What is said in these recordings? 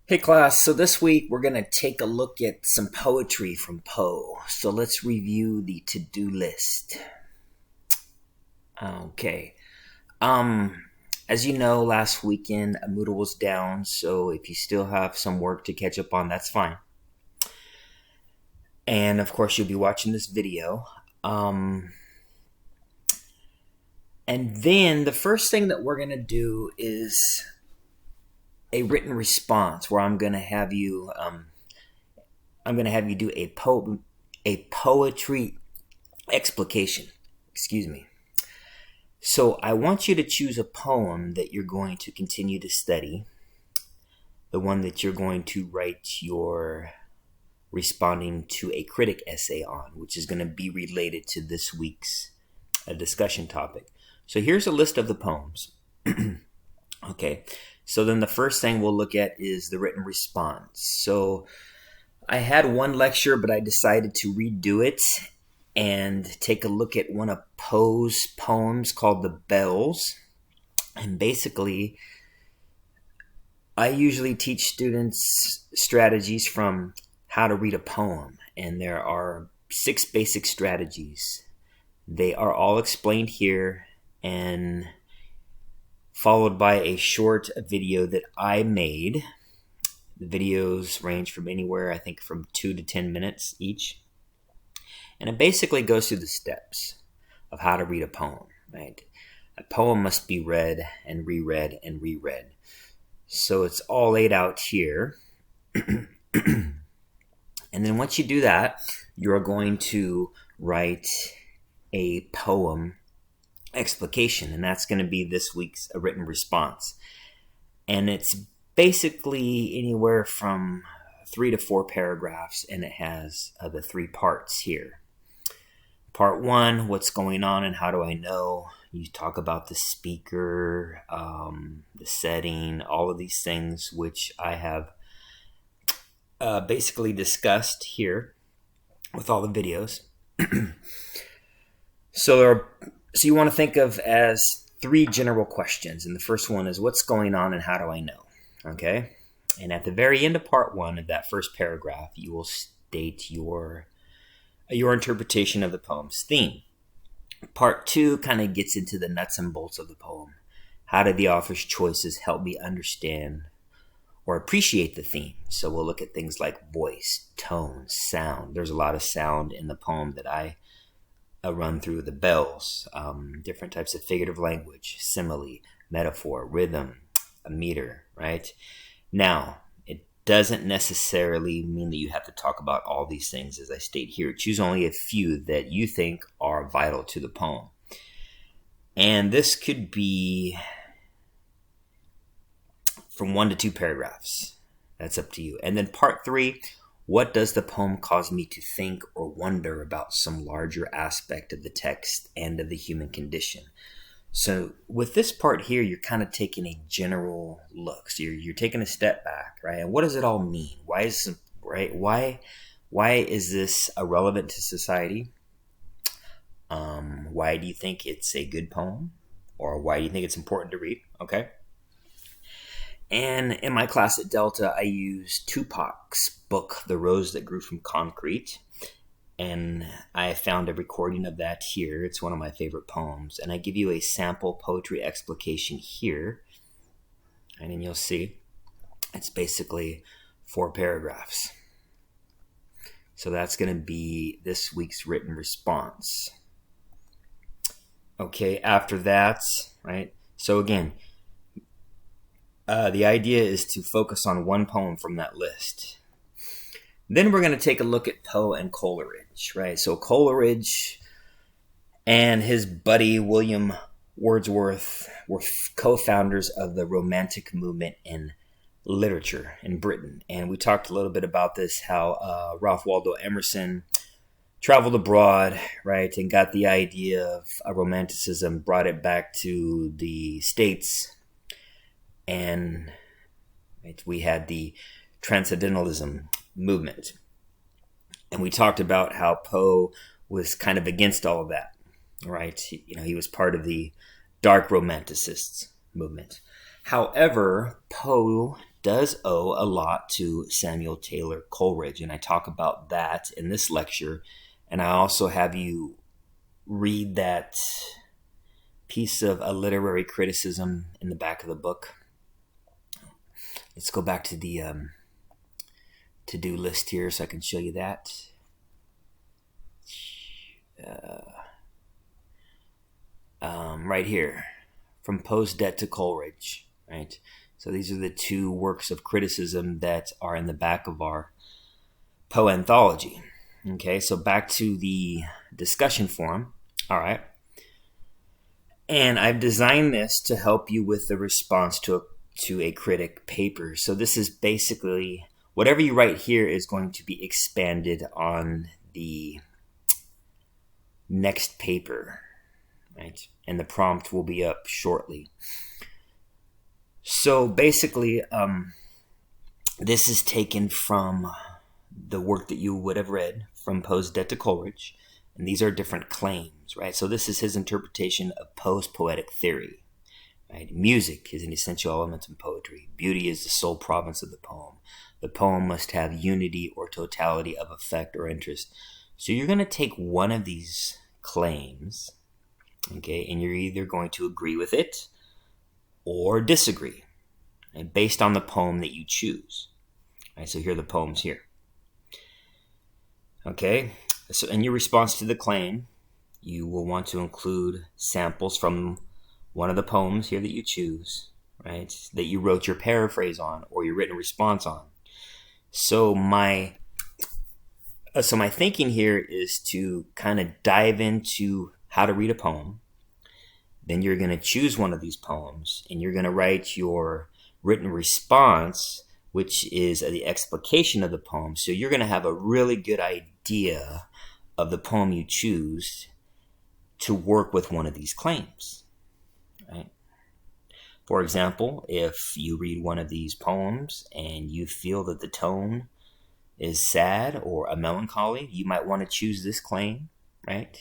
Hey class, so this week we're going to take a look at some poetry from Poe. So let's review the to-do list. Okay. Um as you know, last weekend a Moodle was down, so if you still have some work to catch up on, that's fine. And of course you'll be watching this video. And then the first thing that we're going to do is a written response where I'm going to have you do a poetry explication. Excuse me. So I want you to choose a poem that you're going to continue to study, the one that you're going to write your responding to a critic essay on, which is going to be related to this week's discussion topic. So here's a list of the poems. Okay, so then the first thing we'll look at is the written response. So I had one lecture, but I decided to redo it and take a look at one of Poe's poems called The Bells. And basically, I usually teach students strategies from how to read a poem. And there are 6 basic strategies. They are all explained here and followed by a short video that I made. The videos range from anywhere, I think, from 2 to 10 minutes each. And it basically goes through the steps of how to read a poem, right? A poem must be read and reread and reread. So it's all laid out here. And then once you do that, you're going to write a poem explication, and that's going to be this week's written response. And it's basically anywhere from 3 to 4 paragraphs, and it has the 3 parts here. Part 1, what's going on and how do I know? You talk about the speaker, the setting, all of these things, which I have basically discussed here with all the videos. So you want to think of as 3 general questions. And the first one is, what's going on and how do I know? Okay. And at the very end of part 1 of that first paragraph, you will state your interpretation of the poem's theme. Part 2 kind of gets into the nuts and bolts of the poem. How did the author's choices help me understand or appreciate the theme? So we'll look at things like voice, tone, sound. There's a lot of sound in the poem that I run through. The bells, different types of figurative language, simile, metaphor, rhythm, a meter, right? Now, it doesn't necessarily mean that you have to talk about all these things as I state here. Choose only a few that you think are vital to the poem. And this could be from 1 to 2 paragraphs. That's up to you. And then part 3, what does the poem cause me to think or wonder about some larger aspect of the text and of the human condition? So with this part here, you're kind of taking a general look. So you're taking a step back, right? And what does it all mean? Why is this relevant to society? Why do you think it's a good poem? Or why do you think it's important to read? Okay. And in my class at Delta, I used Tupac's book, The Rose That Grew from Concrete. And I found a recording of that here. It's one of my favorite poems. And I give you a sample poetry explication here. And then you'll see it's basically 4 paragraphs. So that's going to be this week's written response. Okay, after that, right? So again, the idea is to focus on one poem from that list. Then we're going to take a look at Poe and Coleridge, right? So Coleridge and his buddy William Wordsworth were co-founders of the Romantic movement in literature in Britain. And we talked a little bit about this, how Ralph Waldo Emerson traveled abroad, right, and got the idea of Romanticism, brought it back to the States, and right, we had the Transcendentalism movement. And we talked about how Poe was kind of against all of that, right? He was part of the dark romanticists movement. However, Poe does owe a lot to Samuel Taylor Coleridge, and I talk about that in this lecture. And I also have you read that piece of a literary criticism in the back of the book. Let's go back to the to-do list here so I can show you that. Right here, From Poe's Debt to Coleridge, right? So these are the two works of criticism that are in the back of our Poe anthology. Okay, so back to the discussion forum. All right. And I've designed this to help you with the response to a critic paper. So this is basically whatever you write here is going to be expanded on the next paper, right? And the prompt will be up shortly. So basically, this is taken from the work that you would have read, From Poe's Debt to Coleridge, and these are different claims, right? So this is his interpretation of Poe's poetic theory, right? Music is an essential element in poetry. Beauty is the sole province of the poem. The poem must have unity or totality of effect or interest. So you're going to take one of these claims, okay, and you're either going to agree with it or disagree, and based on the poem that you choose. Right, so here are the poems here. Okay, so in your response to the claim, you will want to include samples from one of the poems here that you choose, right, that you wrote your paraphrase on or your written response on. So my thinking here is to kind of dive into how to read a poem. Then you're going to choose one of these poems and you're going to write your written response, which is the explication of the poem. So you're going to have a really good idea of the poem you choose to work with one of these claims, right? For example, if you read one of these poems and you feel that the tone is sad or a melancholy, you might want to choose this claim, right,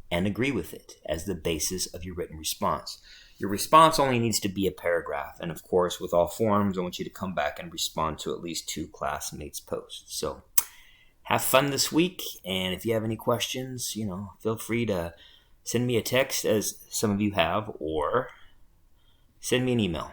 and agree with it as the basis of your written response. Your response only needs to be a paragraph. And of course, with all forums, I want you to come back and respond to at least 2 classmates' posts. So have fun this week. And if you have any questions, feel free to send me a text, as some of you have, or send me an email.